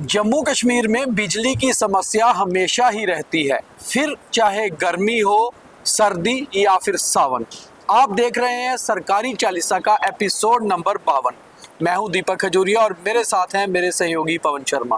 जम्मू कश्मीर में बिजली की समस्या हमेशा ही रहती है, फिर चाहे गर्मी हो, सर्दी या फिर सावन। आप देख रहे हैं सरकारी चालीसा का एपिसोड नंबर 52। मैं हूं दीपक खजूरिया और मेरे साथ हैं मेरे सहयोगी पवन शर्मा।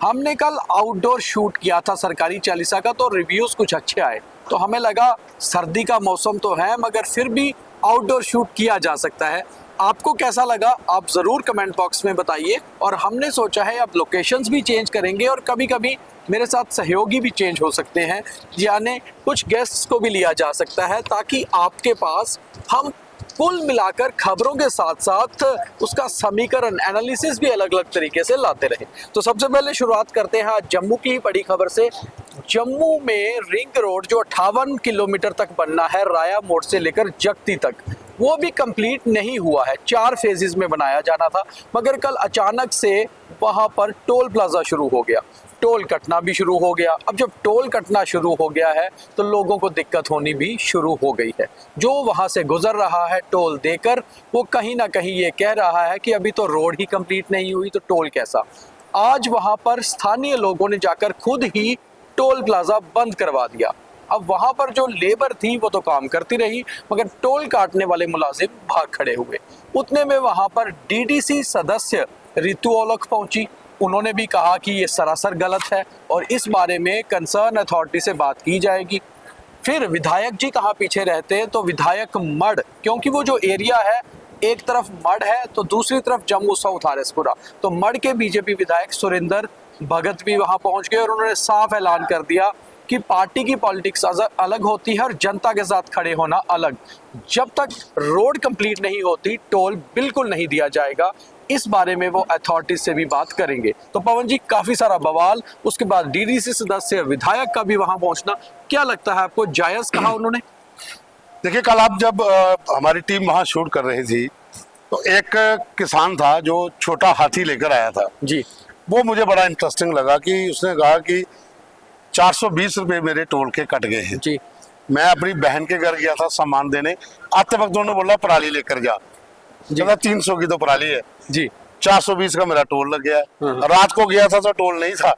हमने कल आउटडोर शूट किया था सरकारी चालीसा का, तो रिव्यूज कुछ अच्छे आए, तो हमें लगा सर्दी का मौसम तो है मगर फिर भी आउटडोर शूट किया जा सकता है। आपको कैसा लगा आप ज़रूर कमेंट बॉक्स में बताइए। और हमने सोचा है अब लोकेशंस भी चेंज करेंगे और कभी कभी मेरे साथ सहयोगी भी चेंज हो सकते हैं, यानी कुछ गेस्ट्स को भी लिया जा सकता है, ताकि आपके पास हम कुल मिलाकर खबरों के साथ साथ उसका समीकरण एनालिसिस भी अलग अलग तरीके से लाते रहे। तो सबसे पहले शुरुआत करते हैं आज जम्मू की बड़ी खबर से। जम्मू में रिंग रोड जो 58 किलोमीटर तक बनना है राया मोड़ से लेकर जगती तक, वो भी कंप्लीट नहीं हुआ है। 4 फेजेस में बनाया जाना था, मगर कल अचानक से वहां पर टोल प्लाजा शुरू हो गया, टोल कटना भी शुरू हो गया। अब जब टोल कटना शुरू हो गया है तो लोगों को दिक्कत होनी भी शुरू हो गई है। जो वहां से गुजर रहा है टोल देकर, वो कहीं ना कहीं ये कह रहा है कि अभी तो रोड ही कंप्लीट नहीं हुई तो टोल कैसा। आज वहां पर स्थानीय लोगों ने जाकर खुद ही टोल प्लाजा बंद करवा दिया। अब वहां पर जो लेबर थी वो तो काम करती रही, मगर टोल काटने वाले मुलाजिम भाग खड़े हुए। उतने में वहां पर डीडीसी सदस्य रितु औलख पहुंची। उन्होंने भी कहा कि ये सरासर गलत है और इस बारे में कंसर्न अथॉरिटी से बात की जाएगी। फिर विधायक जी कहाँ पीछे रहते हैं, तो विधायक मड, क्योंकि वो जो एरिया है एक तरफ मड है तो दूसरी तरफ जम्मू साउथ आरएसपुरा, तो मड के बीजेपी विधायक सुरेंद्र भगत भी वहां पहुंच गए और उन्होंने साफ ऐलान कर दिया कि पार्टी की पॉलिटिक्स अलग होती है और जनता के साथ खड़े होना अलग। जब तक रोड कंप्लीट नहीं होती टोल बिल्कुल नहीं दिया जाएगा। इस बारे में वो अथॉरिटीज से भी बात करेंगे। तो पवन जी, काफी सारा बवाल, उसके बाद डीडीसी सदस्य विधायक का भी वहां पहुंचना, क्या लगता है आपको, जायज कहा उन्होंने? देखिए, कल आप जब हमारी टीम वहां शूट कर रही थी तो एक किसान था जो छोटा हाथी लेकर आया था जी। वो मुझे बड़ा इंटरेस्टिंग लगा कि उसने कहा कि 420 रुपए मेरे टोल के कट गए हैं जी। मैं अपनी बहन के घर गया था सामान देने, आते वक्त उन्होंने बोला पराली लेकर जा। जगह 300 की तो पराली है जी, 420 का मेरा टोल लग गया है। रात को गया था तो टोल नहीं था,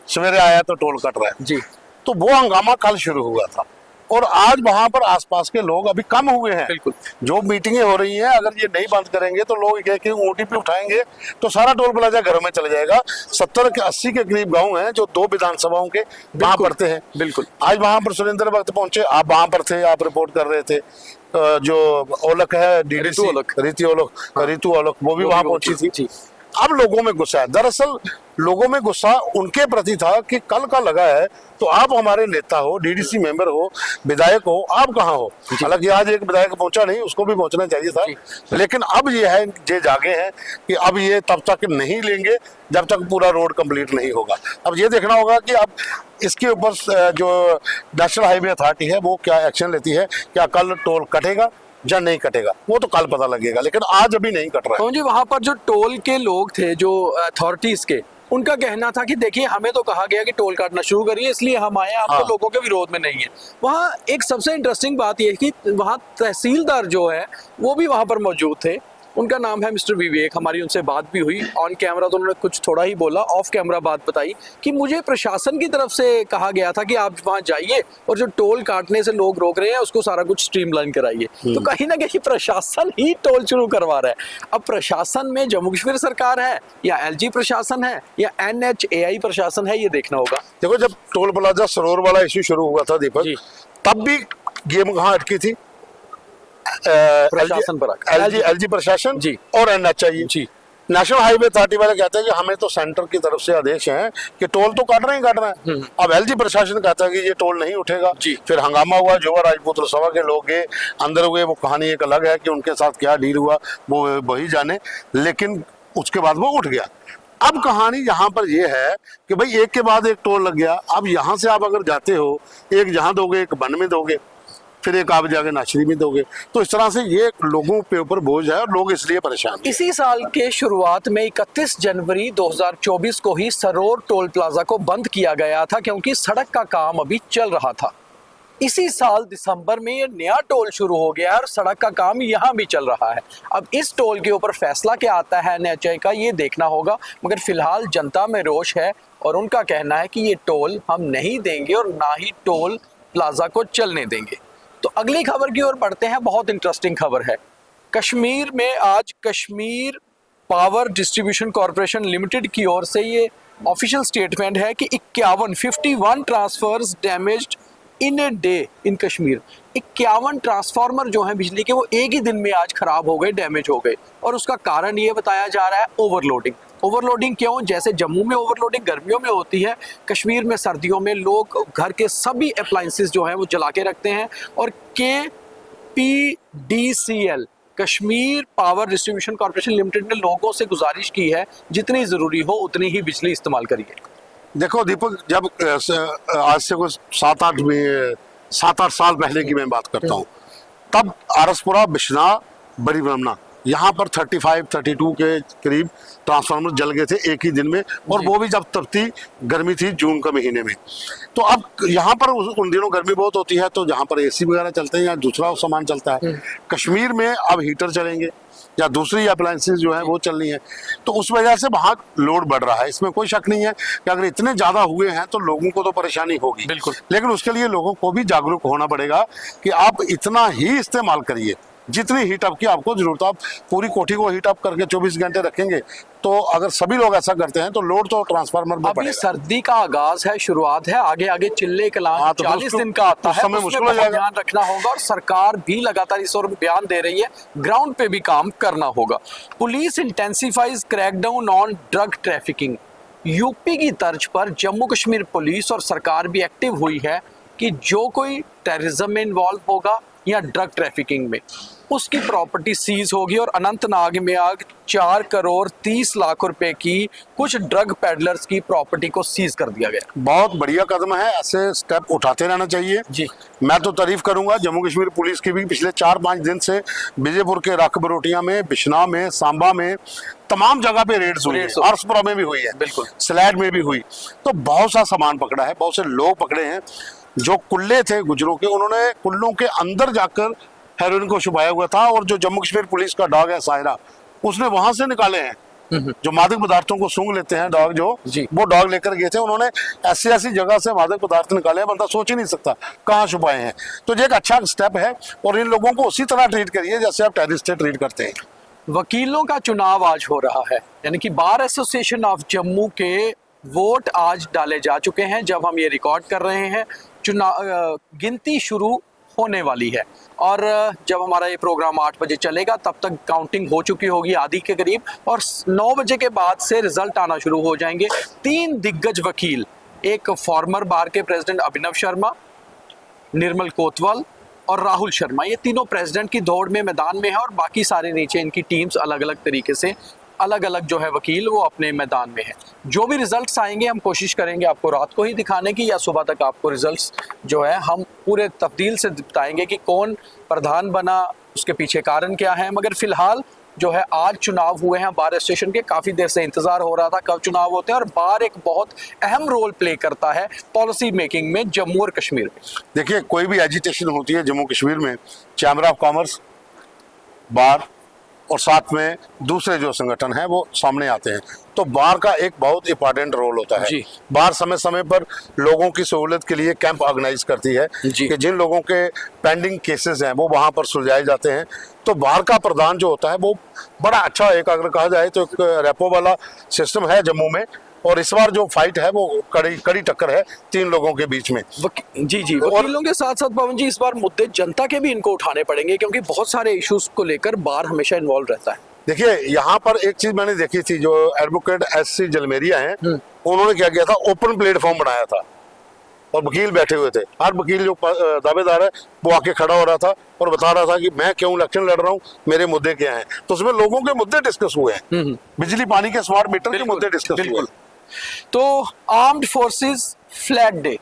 सवेरे आया तो टोल कट रहा है जी। तो वो हंगामा कल शुरू हुआ था और आज वहां पर आसपास के लोग अभी कम हुए हैं। बिल्कुल। जो मीटिंगें हो रही हैं, अगर ये नहीं बंद करेंगे तो लोग एक ओटीपी उठाएंगे तो सारा टोल प्लाजा घरों में चला जाएगा। 70 के 80 के करीब गांव हैं जो 2 विधानसभाओं के वहां पड़ते हैं। बिल्कुल। आज वहां पर सुरेंद्र भक्त पहुंचे, आप वहां पर थे, आप रिपोर्ट कर रहे थे। जो औलख है डीडीसी रितु औलख वो भी वहां पहुंची थी। अब लोगों में गुस्सा है, दरअसल लोगों में गुस्सा उनके प्रति था कि कल का लगा है तो आप हमारे नेता हो, डीडीसी मेंबर हो, विधायक हो, आप कहाँ हो। हालांकि आज एक विधायक पहुंचा नहीं, उसको भी पहुंचना चाहिए था, लेकिन अब ये है, ये जागे हैं कि अब ये तब तक नहीं लेंगे जब तक पूरा रोड कंप्लीट नहीं होगा। अब ये देखना होगा कि अब इसके ऊपर जो नेशनल हाईवे अथॉरिटी है वो क्या एक्शन लेती है, क्या कल टोल कटेगा या नहीं कटेगा, वो तो कल पता लगेगा, लेकिन आज अभी नहीं कट रहा है। जी, वहां पर जो टोल के लोग थे, जो अथॉरिटीज के, उनका कहना था कि देखिए हमें तो कहा गया कि टोल काटना शुरू करिए इसलिए हम आए, आप तो लोगों के विरोध में नहीं है। वहाँ एक सबसे इंटरेस्टिंग बात यह है कि वहाँ तहसीलदार जो है वो भी वहां पर मौजूद थे। उनका नाम है मिस्टर विवेक। हमारी उनसे बात भी हुई ऑन कैमरा, तो उन्होंने कुछ थोड़ा ही बोला, ऑफ कैमरा बात बताई कि मुझे प्रशासन की तरफ से कहा गया था कि आप वहां जाइए और जो टोल काटने से लोग रोक रहे हैं उसको सारा कुछ स्ट्रीमलाइन कराइए। तो कहीं ना कहीं प्रशासन ही टोल शुरू करवा रहा है। अब प्रशासन में जम्मू कश्मीर सरकार है या एलजी प्रशासन है या NHAI प्रशासन है, ये देखना होगा। देखो, जब टोल प्लाजा सरोवर वाला इश्यू शुरू हुआ था दीपक, तब भी गेम कहाँ अटकी थी? प्रशासन पर एलजी प्रशासन जी और NHAI जी। नेशनल हाईवे अथॉरिटी वाले कहते हैं कि हमें तो सेंटर की तरफ से आदेश है कि टोल तो काटना ही काटना है। अब एलजी प्रशासन कहता है कि ये टोल नहीं उठेगा जी। फिर हंगामा हुआ, जोवा राजपूत सभा के लोग गए अंदर हुए, वो कहानी एक अलग है कि उनके साथ क्या डील हुआ वो वही जाने, लेकिन उसके बाद वो उठ गया। अब कहानी यहाँ पर ये है कि भाई एक के बाद एक टोल लग गया। अब यहाँ से आप अगर जाते हो, एक जहाँ दोगे, एक बन में दोगे, फिर एक आप जाके नाचरी में दोगे, तो इस तरह से ये लोगों के ऊपर बोझ है और लोग इसलिए परेशान हैं। इसी साल के शुरुआत में 31 जनवरी 2024 को ही सरोर टोल प्लाजा को बंद किया गया था क्योंकि सड़क का काम अभी चल रहा था। इसी साल दिसंबर में ये नया टोल शुरू हो गया है और सड़क का काम यहाँ भी चल रहा है। अब इस टोल के ऊपर फैसला क्या आता है एनएचएआई का, ये देखना होगा। मगर फिलहाल जनता में रोष है और उनका कहना है कि ये टोल हम नहीं देंगे और ना ही टोल प्लाजा को चलने देंगे। तो अगली खबर की ओर बढ़ते हैं। बहुत इंटरेस्टिंग खबर है। कश्मीर में आज Kashmir power distribution corporation limited की ओर से ये ऑफिशियल स्टेटमेंट है कि 51 transfers damaged in a day in Kashmir. 51 transformer जो हैं बिजली के, वो एक ही दिन में आज खराब हो गए, डैमेज हो गए। और उसका कारण ये बताया जा रहा है ओवरलोडिंग। ओवरलोडिंग क्यों? जैसे जम्मू में ओवरलोडिंग गर्मियों में होती है, कश्मीर में सर्दियों में लोग घर के सभी अप्लायंसेस जो हैं वो जला के रखते हैं। और KPDCL Kashmir power distribution corporation limited ने लोगों से गुजारिश की है जितनी ज़रूरी हो उतनी ही बिजली इस्तेमाल करिए। देखो दीपक, जब आज से कुछ 7-8 साल पहले की मैं बात करता हूँ, तब आरसपुरा, बिश्नाह, बड़ी ब्रह्मणा, यहाँ पर 32 के करीब ट्रांसफार्मर जल गए थे एक ही दिन में। और वो भी जब तपती गर्मी थी, जून के महीने में। तो अब यहाँ पर उन दिनों गर्मी बहुत होती है, तो जहाँ पर एसी वगैरह चलते हैं या दूसरा सामान चलता है, कश्मीर में अब हीटर चलेंगे या दूसरी अप्लायंसेस जो है वो चल रही है। तो उस वजह से वहाँ लोड बढ़ रहा है, इसमें कोई शक नहीं है कि अगर इतने ज्यादा हुए हैं तो लोगों को तो परेशानी होगी। बिल्कुल। लेकिन उसके लिए लोगों को भी जागरूक होना पड़ेगा कि आप इतना ही इस्तेमाल करिए जितनी हीटअप की आपको जरूरत है। आप पूरी कोठी को हीटअप करके 24 घंटे रखेंगे, तो अगर सभी लोग ऐसा करते हैं तो लोड तो ट्रांसफार्मर में अभी पड़ेगा। सर्दी का आगाज है, शुरुआत है, आगे आगे चिल्ले कलां तो 40 दिन का आता है, समय मुश्किल हो उसमें जाएगा। ध्यान रखना होगा। और सरकार भी लगातार इस ओर बयान दे रही है, ग्राउंड पे भी काम करना होगा। Police intensifies crackdown on drug trafficking. UP की तर्ज पर जम्मू कश्मीर पुलिस और सरकार भी एक्टिव हुई है कि जो कोई टेररिज्म में इन्वॉल्व होगा या ड्रग ट्रैफिकिंग में, उसकी प्रॉपर्टी सीज होगी। और अनंतनाग में आग 4 करोड़ 30 लाख रुपए की कुछ ड्रग पेडलर्स की प्रॉपर्टी को सीज कर दिया गया। बहुत बढ़िया कदम है, ऐसे स्टेप उठाते रहना चाहिए जी। मैं तो तारीफ करूंगा जम्मू कश्मीर पुलिस की भी। पिछले 4-5 दिन से विजयपुर के रख बरोटिया में, बिश्नाह में, सांबा में, तमाम जगह पे रेड्स हुई है। आरसपुरा में भी हुई है, बिल्कुल, सलैड में भी हुई। तो बहुत सा सामान पकड़ा है, बहुत से लोग पकड़े हैं। जो कुल्ले थे गुजरों के, उन्होंने कुल्लों के अंदर जाकर हेरोइन को छुपाया हुआ था। और जो जम्मू कश्मीर पुलिस का डॉग है सायरा, उसने वहां से निकाले हैं। जो मादक पदार्थों को सूंघ लेते हैं डॉग, जो वो डॉग लेकर गए थे, उन्होंने ऐसी ऐसी जगह से मादक पदार्थ निकाले हैं, बंदा सोच ही नहीं सकता कहाँ छुपाए हैं। तो ये एक अच्छा स्टेप है और इन लोगों को उसी तरह ट्रीट करिए जैसे आप टेररिस्ट ट्रीट करते हैं। वकीलों का चुनाव आज हो रहा है, यानी कि बार एसोसिएशन ऑफ जम्मू के वोट आज डाले जा चुके हैं। जब हम ये रिकॉर्ड कर रहे हैं, चुनाव गिनती शुरू होने वाली है। और जब हमारा ये प्रोग्राम 8 बजे चलेगा तब तक काउंटिंग हो चुकी होगी आधी के करीब। और 9 बजे के बाद से रिजल्ट आना शुरू हो जाएंगे। 3 दिग्गज वकील, एक फॉर्मर बार के प्रेसिडेंट अभिनव शर्मा, निर्मल कोतवाल और राहुल शर्मा, ये तीनों प्रेसिडेंट की दौड़ में मैदान में है। और बाकी सारे नीचे इनकी टीम्स अलग अलग तरीके से, अलग अलग जो है वकील वो अपने मैदान में है। जो भी रिजल्ट्स आएंगे हम कोशिश करेंगे आपको रात को ही दिखाने की, या सुबह तक आपको रिजल्ट्स जो है हम पूरे तफदील से बताएंगे कि कौन प्रधान बना, उसके पीछे कारण क्या है। मगर फिलहाल जो है आज चुनाव हुए हैं बार एसोसिएशन के। काफ़ी देर से इंतजार हो रहा था कब चुनाव होते हैं। और बार एक बहुत अहम रोल प्ले करता है पॉलिसी मेकिंग में जम्मू और कश्मीर में। देखिए, कोई भी एजिटेशन होती है जम्मू कश्मीर में, चैम्बर ऑफ कॉमर्स, बार और साथ में दूसरे जो संगठन हैं वो सामने आते हैं। तो बार का एक बहुत इंपॉर्टेंट रोल होता है। बार समय समय पर लोगों की सहूलियत के लिए कैंप ऑर्गेनाइज करती है कि जिन लोगों के पेंडिंग केसेस हैं वो वहां पर सुलझाए जाते हैं। तो बार का प्रधान जो होता है वो बड़ा अच्छा, एक अगर कहा जाए तो एक रेपो वाला सिस्टम है जम्मू में। और इस बार जो फाइट है वो कड़ी टक्कर है 3 लोगों के बीच में। जी वकीलों के साथ साथ पवन जी, इस बार मुद्दे जनता के भी इनको उठाने पड़ेंगे, क्योंकि बहुत सारे इश्यूज को लेकर बार हमेशा इन्वॉल्व रहता है। देखिए, यहाँ पर एक चीज मैंने देखी थी, जो एडवोकेट SC जलमेरिया हैं, उन्होंने क्या किया था, ओपन प्लेटफॉर्म बनाया था और वकील बैठे हुए थे। हर वकील जो दावेदार है वो आके खड़ा हो रहा था और बता रहा था कि मैं क्यों इलेक्शन लड़ रहा हूँ, मेरे मुद्दे क्या हैं। तो उसमें लोगों के मुद्दे डिस्कस हुए हैं, बिजली पानी के स्मार्ट मीटर के मुद्दे डिस्कस हुए। तो आर्म्ड फोर्सेस फ्लैग डे,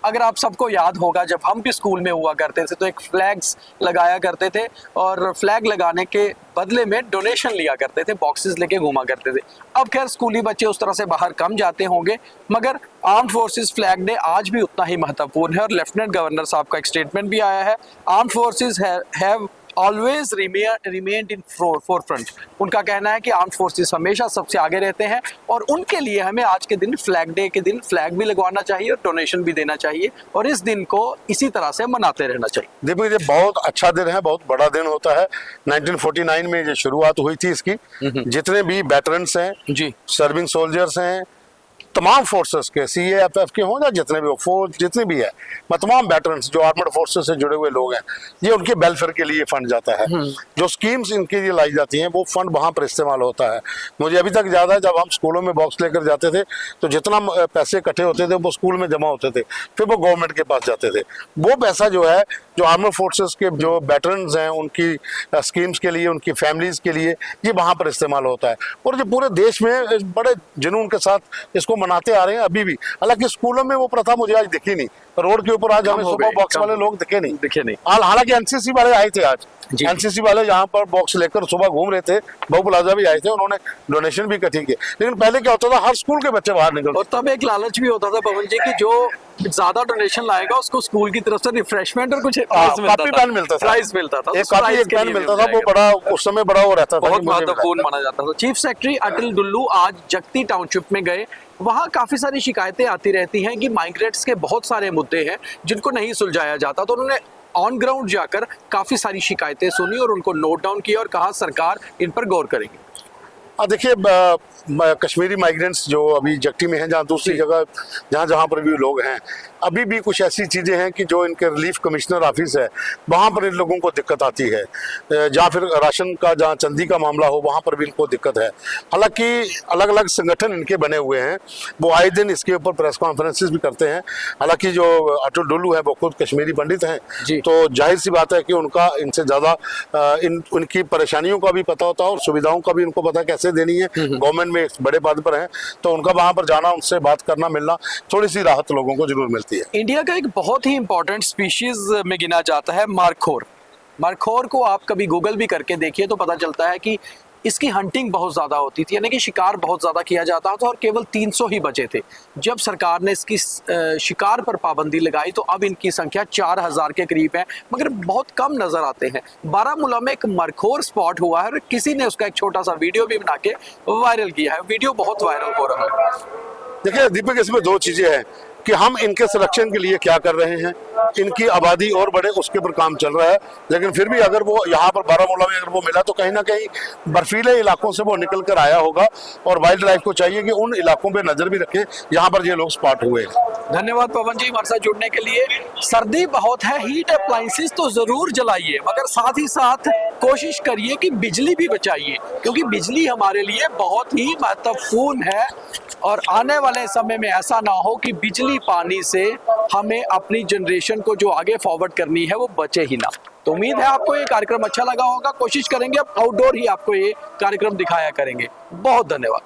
अगर आप सबको याद होगा, जब हम भी स्कूल में हुआ करते थे तो एक फ्लैग्स लगाया करते थे और फ्लैग लगाने के बदले में डोनेशन लिया करते थे, बॉक्सेस लेके घूमा करते थे। अब खैर स्कूली बच्चे उस तरह से बाहर कम जाते होंगे, मगर आर्म्ड फोर्सेस फ्लैग डे आज भी उतना ही महत्वपूर्ण है और लेफ्टिनेंट गवर्नर साहब का एक स्टेटमेंट भी आया है, armed forces have always remained in forefront. उनका कहना है कि आर्म फोर्सेस हमेशा सबसे आगे रहते हैं और उनके लिए हमें आज के दिन, फ्लैग डे के दिन, फ्लैग भी लगवाना चाहिए और डोनेशन भी देना चाहिए और इस दिन को इसी तरह से मनाते रहना चाहिए। देखिए ये बहुत अच्छा दिन है, बहुत बड़ा दिन होता है। 1949 में ये शुरुआत हुई थी इसकी। जितने भी वेटरन्स हैं जी, सर्विंग सोल्जर्स हैं, तमाम फोर्सेस के, CAFF के हों या जितने भी हो, फोर्स जितने भी है, तमाम वेटरन्स जो आर्मड फोर्सेस से जुड़े हुए लोग हैं, ये उनके वेलफेयर के लिए फंड जाता है। जो स्कीम्स इनके लिए लाई जाती हैं वो फंड वहाँ पर इस्तेमाल होता है। मुझे अभी तक याद है जब हम स्कूलों में बॉक्स लेकर जाते थे तो जितना पैसे इकट्ठे होते थे वो स्कूल में जमा होते थे, फिर वो गवर्नमेंट के पास जाते थे। वो पैसा जो है, जो आर्मड फोर्सेस के जो वेटरन्स हैं उनकी स्कीम्स के लिए, उनकी फैमिलीज के लिए, ये वहाँ पर इस्तेमाल होता है। और जो पूरे देश में बड़े जुनून के साथ इसको मनाते आ रहे हैं अभी भी। हालांकि स्कूलों में वो प्रथा मुझे आज दिखी नहीं, रोड के ऊपर आज हमें सुबह बॉक्स वाले लोग दिखे नहीं। हालांकि एनसीसी वाले आए थे आज, एनसीसी वाले यहाँ पर बॉक्स लेकर सुबह घूम रहे थे, बहु प्लाजा भी आए थे, उन्होंने डोनेशन भी इकट्ठी की। लेकिन पहले क्या होता था, हर स्कूल के बच्चे बाहर निकलते और तब एक लालच भी होता था पवन जी की जो ज्यादा डोनेशन लाएगा उसको स्कूल की तरफ से रिफ्रेशमेंट और कुछ कॉपी पेन मिलता था, प्राइज मिलता था, एक कॉपी एक पेन मिलता था। वो बड़ा उस समय बड़ा वो रहता था, बहुत महत्वपूर्ण माना जाता था। चीफ सेक्रेटरी अटल डुल्लू आज जगती टाउनशिप में गए। वहाँ काफी सारी शिकायतें आती रहती हैं कि माइग्रेंट्स के बहुत सारे मुद्दे हैं जिनको नहीं सुलझाया जाता, तो उन्होंने ऑन ग्राउंड जाकर काफी सारी शिकायतें सुनी और उनको नोट डाउन किया और कहा सरकार इन पर गौर करेगी। देखिए कश्मीरी माइग्रेंट्स जो अभी जगती में हैं, जहाँ दूसरी जगह जहाँ पर भी लोग हैं, अभी भी कुछ ऐसी चीज़ें हैं कि जो इनके रिलीफ कमिश्नर ऑफिस है वहाँ पर इन लोगों को दिक्कत आती है, या फिर राशन का जहाँ चंदी का मामला हो वहाँ पर भी इनको दिक्कत है। हालांकि अलग अलग संगठन इनके बने हुए हैं, वो आए दिन इसके ऊपर प्रेस कॉन्फ्रेंसेस भी करते हैं। हालांकि जो अटल डुल्लू है वो खुद कश्मीरी पंडित हैं, तो जाहिर सी बात है कि उनका इनसे ज़्यादा उनकी परेशानियों का भी पता होता है और सुविधाओं का भी उनको पता कैसे देनी है। गवर्नमेंट में बड़े पद पर हैं, तो उनका वहाँ पर जाना, उनसे बात करना, मिलना, थोड़ी सी राहत लोगों को जरूर मिलती है। इंडिया का एक बहुत ही इंपॉर्टेंट स्पीशीज में गिना जाता है मारखोर। मारखोर को आप कभी गूगल भी करके देखिए तो पता चलता है कि इसकी हंटिंग बहुत ज़्यादा होती थी, यानी कि शिकार बहुत ज़्यादा किया जाता था और केवल 300 ही बचे थे। जब सरकार ने इसकी शिकार पर पाबंदी लगाई तो अब इनकी संख्या 4000 के करीब है, मगर बहुत कम नज़र आते हैं। बारामूला में एक मरखोर स्पॉट हुआ है और किसी ने उसका एक छोटा सा वीडियो भी बना के वायरल किया है। वीडियो बहुत वायरल हो रहा है। देखिए दीपक, इसमें दो चीज़ें हैं कि हम इनके संरक्षण के लिए क्या कर रहे हैं, इनकी आबादी और बढ़े उसके ऊपर काम चल रहा है। लेकिन फिर भी अगर वो यहाँ पर बारामूला में अगर वो मिला तो कहीं ना कहीं बर्फीले इलाकों से वो निकल कर आया होगा और वाइल्ड लाइफ को चाहिए कि उन इलाकों पे नजर भी रखे जहाँ पर ये लोग स्पॉट हुए। धन्यवाद पवन जी हमारे साथ जुड़ने के लिए। सर्दी बहुत है, हीट अप्लायंसेस तो जरूर जलाइए, मगर साथ ही साथ कोशिश करिए कि बिजली भी बचाइए, क्योंकि बिजली हमारे लिए बहुत ही महत्वपूर्ण है और आने वाले समय में ऐसा ना हो कि बिजली पानी से हमें अपनी जनरेशन को जो आगे फॉरवर्ड करनी है वो बचे ही ना। तो उम्मीद है आपको ये कार्यक्रम अच्छा लगा होगा। कोशिश करेंगे अब आउटडोर ही आपको ये कार्यक्रम दिखाया करेंगे। बहुत धन्यवाद।